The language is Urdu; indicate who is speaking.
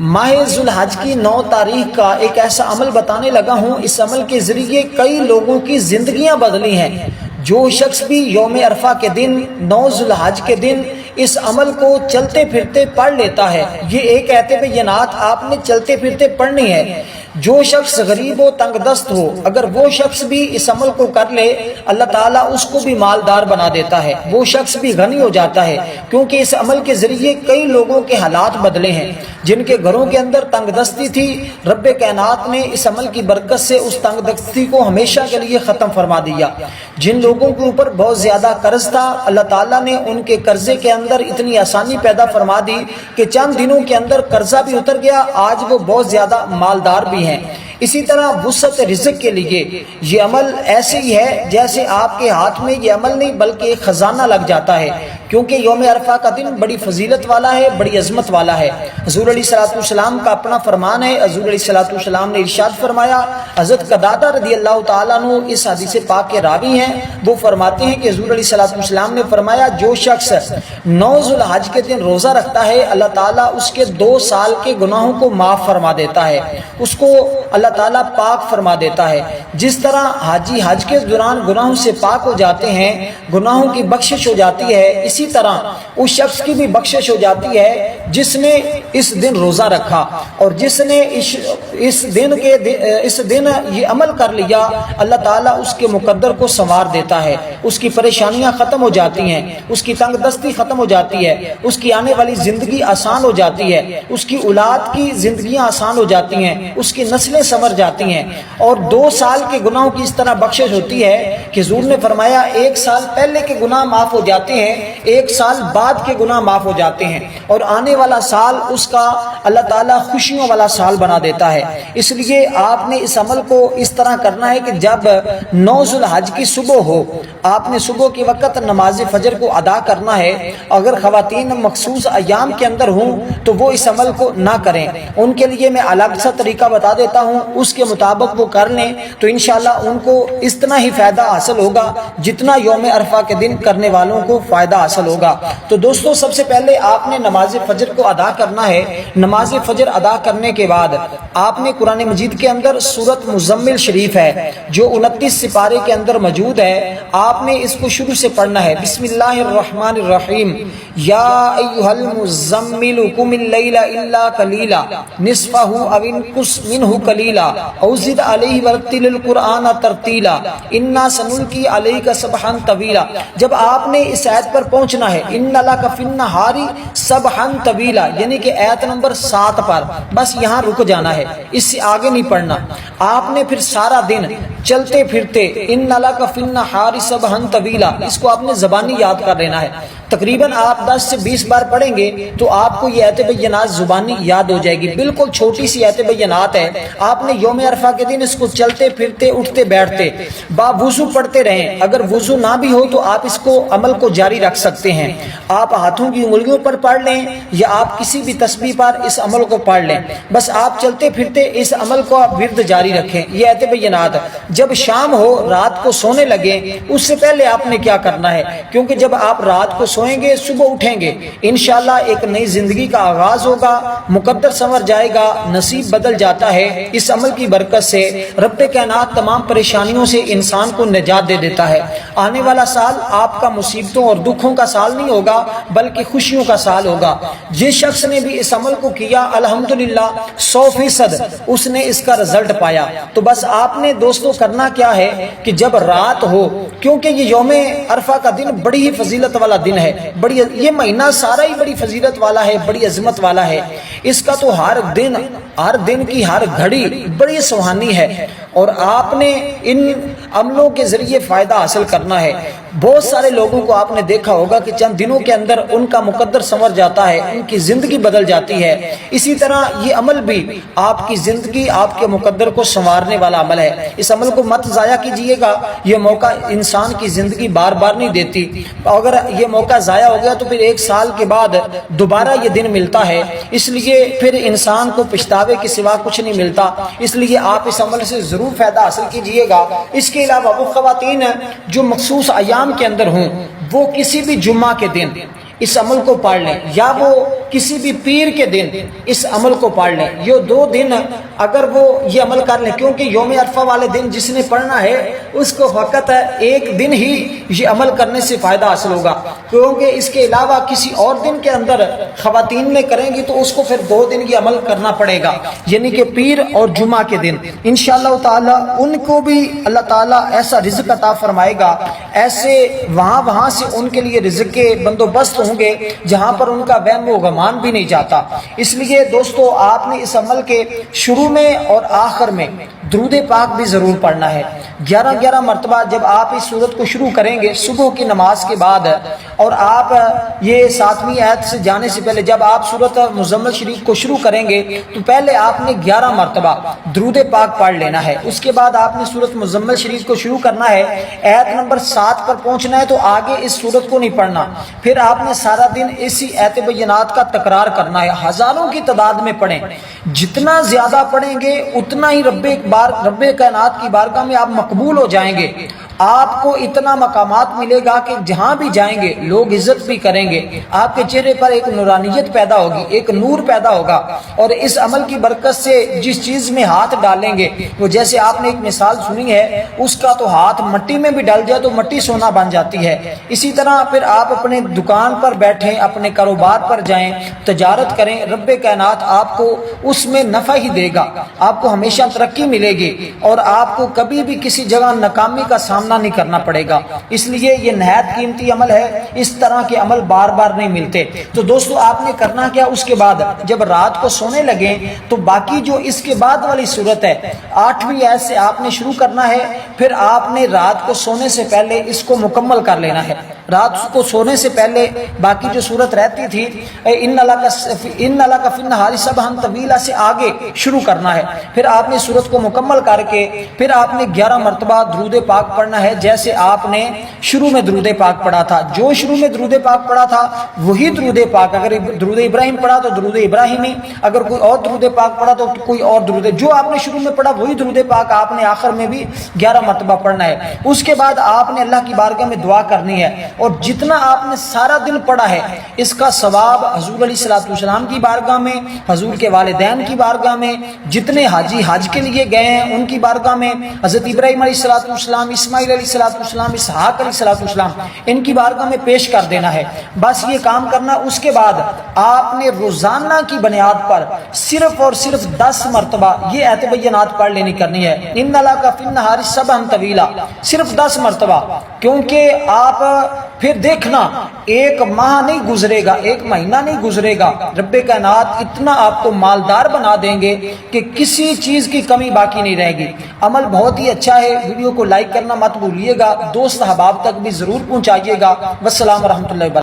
Speaker 1: ماہ ذوالحج کی 9 تاریخ کا ایک ایسا عمل بتانے لگا ہوں، اس عمل کے ذریعے کئی لوگوں کی زندگیاں بدلی ہیں۔ جو شخص بھی یوم عرفہ کے دن 9 ذوالحج کے دن اس عمل کو چلتے پھرتے پڑھ لیتا ہے، یہ ایک ایت بینات آپ نے چلتے پھرتے پڑھنی ہے۔ جو شخص غریب و تنگ دست ہو، اگر وہ شخص بھی اس عمل کو کر لے، اللہ تعالیٰ اس کو بھی مالدار بنا دیتا ہے، وہ شخص بھی غنی ہو جاتا ہے، کیونکہ اس عمل کے ذریعے کئی لوگوں کے حالات بدلے ہیں۔ جن کے گھروں کے اندر تنگ دستی تھی، رب کائنات نے اس عمل کی برکت سے اس تنگ دستی کو ہمیشہ کے لیے ختم فرما دیا۔ جن لوگوں کے اوپر بہت زیادہ قرض تھا، اللہ تعالیٰ نے ان کے قرضے کے اندر اتنی آسانی پیدا فرما دی کہ چند دنوں کے اندر قرضہ بھی اتر گیا، آج وہ بہت زیادہ مالدار بھی ہیں۔ اسی طرح وسعت رزق کے لیے یہ عمل ایسے ہی ہے جیسے آپ کے ہاتھ میں یہ عمل نہیں بلکہ ایک خزانہ لگ جاتا ہے، کیونکہ یوم عرفہ کا دن بڑی فضیلت والا ہے، بڑی عظمت والا ہے۔ حضور علیہ الصلوۃ والسلام کا اپنا فرمان ہے، حضور علیہ الصلوۃ والسلام نے ارشاد فرمایا، حضرت قتادہ رضی اللہ تعالیٰ عنہ اس حدیث پاک کے راوی ہیں، وہ فرماتے ہیں کہ حضور علیہ الصلوۃ والسلام نے فرمایا، جو شخص 9 ذوالحج کے دن روزہ رکھتا ہے، اللہ تعالیٰ اس کے 2 سال کے گناہوں کو معاف فرما دیتا ہے، اس کو اللہ تعالیٰ پاک فرما دیتا ہے۔ جس طرح حاجی حج کے دوران گناہوں سے پاک ہو جاتے ہیں، گناہوں کی بخشش ہو جاتی ہے، اسی طرح اس شخص کی بھی بخشش ہو جاتی ہے جس نے اس دن روزہ رکھا اور جس نے اس دن یہ عمل کر لیا، اللہ تعالیٰ اس کے مقدر کو سنوار دیتا ہے، اس کی پریشانیاں ختم ہو جاتی ہیں، اس کی تنگ دستی ختم ہو جاتی ہے، اس کی آنے والی زندگی آسان ہو جاتی ہے، اس کی اولاد کی زندگیاں آسان ہو جاتی ہیں، اس کی نسلیں سنور جاتی ہیں، اور 2 سال کے گناہوں کی اس طرح بخشش ہوتی ہے کہ حضور نے فرمایا 1 سال پہلے کے گناہ معاف ہو جاتے ہیں، 1 سال بعد کے گناہ معاف ہو جاتے ہیں، اور آنے والا سال اس کا اللہ تعالیٰ خوشیوں والا سال بنا دیتا ہے۔ اس لیے آپ نے اس عمل کو اس طرح کرنا ہے کہ جب 9 ذوالحج کی صبح ہو، آپ نے صبح کے وقت نماز فجر کو ادا کرنا ہے۔ اگر خواتین مخصوص ایام کے اندر ہوں تو وہ اس عمل کو نہ کریں، ان کے لیے میں الگ سا طریقہ بتا دیتا ہوں، اس کے مطابق وہ کر لیں تو انشاءاللہ ان کو اتنا ہی فائدہ حاصل ہوگا جتنا یوم عرفہ کے دن کرنے والوں کو فائدہ حاصل ہوگا۔ تو دوستو، سب سے پہلے آپ نے نماز فجر کو ادا کرنا ہے۔ نماز فجر ادا کرنے کے بعد آپ نے قرآن مجید کے اندر سورۃ مزمل شریف ہے جو 29 سپارے کے اندر موجود ہے، آپ نے اس کو شروع سے پڑھنا ہے۔ بسم اللہ الرحمن الرحیم، یا ایھا المزمل قم اللیل الا قلیلا نصفہ او انقص منہ قلیلا او زد علیہ ورتل القرآن ترتیلا انا سنلقی علیک سبحا طویلا۔ جب آپ نے اس آیت پر پہنچنا ہے، ان لک فی النہار سبحا طویلا، یعنی کہ آیت نمبر 7 پر بس یہاں رک جانا ہے، اس سے آگے نہیں پڑھنا۔ آپ نے پھر سارا دن چلتے پھرتے ان لک فی النہار سبحا طویلا، اس کو آپ نے زبانی یاد کر لینا ہے۔ تقریباً آپ 10 سے 20 بار پڑھیں گے تو آپ کو یہ آیت بینات زبانی یاد ہو جائے گی۔ بالکل چھوٹی سی آیت بینات ہے، آپ نے یوم عرفہ کے دن اس کو چلتے پھرتے اٹھتے بیٹھتے با وضو پڑھتے رہیں۔ اگر وضو نہ بھی ہو تو آپ اس کو عمل کو جاری رکھ سکتے ہیں، آپ ہاتھوں کی انگلیوں پر پڑھ لیں یا آپ کسی بھی تسبیح پر اس عمل کو پڑھ لیں، بس آپ چلتے پھرتے اس عمل کو آپ ورد جاری رکھیں۔ یہ آیت بینات جب شام ہو، رات کو سونے لگے، اس سے پہلے آپ نے کیا کرنا ہے، کیونکہ جب آپ رات کو سوئیں گے صبح اٹھیں گے انشاءاللہ ایک نئی زندگی کا آغاز ہوگا، مقدر سنور جائے گا، نصیب بدل جاتا ہے۔ اس عمل کی برکت سے رب کائنات تمام پریشانیوں سے انسان کو نجات دے دیتا ہے۔ آنے والا سال آپ کا مصیبتوں اور دکھوں کا سال نہیں ہوگا بلکہ خوشیوں کا سال ہوگا۔ جس شخص نے بھی اس عمل کو کیا الحمدللہ 100% اس نے اس کا رزلٹ پایا۔ تو بس آپ نے دوستو کرنا کیا ہے کہ جب رات ہو، کیونکہ یہ یوم عرفہ کا دن بڑی ہی فضیلت والا دن ہے، یہ مہینہ سارا ہی بڑی فضیلت والا ہے، بڑی عظمت والا ہے، اس کا تو ہر دن کی ہر گھڑی بڑی سہانی ہے، اور آپ نے ان عملوں کے ذریعے فائدہ حاصل کرنا ہے۔ بہت سارے لوگوں کو آپ نے دیکھا ہوگا کہ چند دنوں کے اندر ان کا مقدر سنور جاتا ہے، ان کی زندگی بدل جاتی ہے۔ اسی طرح یہ عمل بھی آپ کی زندگی، آپ کے مقدر کو سنوارنے والا عمل ہے۔ اس عمل کو مت ضائع کیجیے گا، یہ موقع انسان کی زندگی بار بار نہیں دیتی، اگر یہ موقع ضائع ہو گیا تو پھر 1 سال کے بعد دوبارہ یہ دن ملتا ہے، اس لیے پھر انسان کو پچھتاوے کے سوا کچھ نہیں ملتا۔ اس لیے آپ اس عمل سے ضرور فائدہ حاصل کیجیے گا۔ اس کے علاوہ وہ خواتین جو مخصوص ایام کے اندر ہوں، وہ کسی بھی جمعہ کے دن اس عمل کو پڑھ لیں، یا وہ کسی بھی پیر کے دن اس عمل کو پڑھ لیں. یہ 2 دن اگر وہ یہ عمل کر لیں، کیونکہ یوم عرفہ والے دن جس نے پڑھنا ہے اس کو فقط 1 دن ہی یہ عمل کرنے سے فائدہ حاصل ہوگا، کیونکہ اس کے علاوہ کسی اور دن کے اندر خواتین نے کریں گی تو اس کو پھر 2 دن یہ عمل کرنا پڑے گا، یعنی کہ پیر اور جمعہ کے دن. انشاءاللہ تعالی ان کو بھی اللہ تعالیٰ ایسا رزق عطا فرمائے گا، ایسے وہاں سے ان کے لیے رزق کے بندوبست ہوں گے جہاں پر ان کا وہم و گمان بھی نہیں جاتا. اس لیے دوستو آپ نے اس عمل کے شروع میں اور آخر میں درود پاک بھی ضرور پڑھنا ہے. 11 مرتبہ جب آپ اس صورت کو شروع کریں گے صبح کی نماز کے بعد، اور آپ یہ 7ویں آیت سے جانے سے پہلے جب آپ سورۃ مزمل شریف کو شروع کریں گے تو پہلے آپ نے 11 مرتبہ درود پاک پڑھ لینا ہے. اس کے بعد آپ نے سورۃ مزمل شریف کو شروع کرنا ہے، آیت نمبر 7 پر پہنچنا ہے تو آگے اس سورت کو نہیں پڑھنا. پھر آپ نے سارا دن اسی آیت بینات کا تکرار کرنا ہے، ہزاروں کی تعداد میں پڑھیں. جتنا زیادہ پڑھیں گے اتنا ہی رب کائنات کی بارگاہ میں آپ مقبول ہو جائیں گے. آپ کو اتنا مقامات ملے گا کہ جہاں بھی جائیں گے لوگ عزت بھی کریں گے، آپ کے چہرے پر ایک نورانیت پیدا ہوگی، ایک نور پیدا ہوگا. اور اس عمل کی برکت سے جس چیز میں ہاتھ ڈالیں گے وہ جیسے آپ نے ایک مثال سنی ہے، اس کا تو ہاتھ مٹی میں بھی ڈال جائے تو مٹی سونا بن جاتی ہے. اسی طرح پھر آپ اپنے دکان پر بیٹھیں، اپنے کاروبار پر جائیں، تجارت کریں، رب کائنات آپ کو اس میں نفع ہی دے گا، آپ کو ہمیشہ ترقی ملے گی اور آپ کو کبھی بھی کسی جگہ ناکامی کا سامنا نہیں کرنا پڑے گا. اس لیے یہ نہایت قیمتی عمل ہے، اس طرح کے عمل بار بار نہیں ملتے. تو دوستو آپ نے کرنا کیا، اس کے بعد جب رات کو سونے لگیں تو باقی جو اس کے بعد والی صورت ہے 8ویں آیت سے آپ نے شروع کرنا ہے. پھر آپ نے رات کو سونے سے پہلے اس کو مکمل کر لینا ہے. رات کو سونے سے پہلے باقی جو صورت رہتی تھی ان اللہ کا فی النہار سبحا طویلا سے آگے شروع کرنا ہے. پھر آپ نے صورت کو مکمل کر کے پھر آپ نے 11 مرتبہ درود پاک پڑھنا ہے، جیسے آپ نے شروع میں درود پاک پڑھا تھا. جو شروع میں درود پاک پڑھا تھا وہی درود پاک، اگر درود ابراہیم پڑھا تو درود ابراہیمی، اگر کوئی اور درود پاک پڑھا تو کوئی اور درود، جو آپ نے شروع میں پڑھا وہی درود پاک آپ نے آخر میں بھی 11 مرتبہ پڑھنا ہے. اس کے بعد آپ نے اللہ کی بارگاہ میں دعا کرنی ہے، اور جتنا آپ نے سارا دن پڑھا ہے اس کا ثواب حضور علیہ الصلوۃ والسلام کی بارگاہ میں، حضور کے والدین کی بارگاہ میں، جتنے حاجی حج کے لیے گئے ہیں ان کی بارگاہ میں، حضرت ابراہیم علیہ الصلوۃ والسلام، اسماعیل علیہ الصلوۃ والسلام، اسحاق علیہ الصلوۃ والسلام، ان کی بارگاہ میں پیش کر دینا ہے. بس یہ کام کرنا. اس کے بعد آپ نے روزانہ کی بنیاد پر صرف اور صرف 10 مرتبہ یہ آیت بینات پڑھ لینی کرنی ہے. ان اللہ کا فی النہار سبحا طویلا، صرف 10 مرتبہ. کیونکہ آپ پھر دیکھنا 1 ماہ نہیں گزرے گا، 1 مہینہ نہیں گزرے گا، رب کائنات اتنا آپ کو مالدار بنا دیں گے کہ کسی چیز کی کمی باقی نہیں رہے گی. عمل بہت ہی اچھا ہے. ویڈیو کو لائک کرنا مت بھولیے گا، دوست احباب تک بھی ضرور پہنچائیے گا. والسلام ورحمۃ اللہ وبرکاتہ.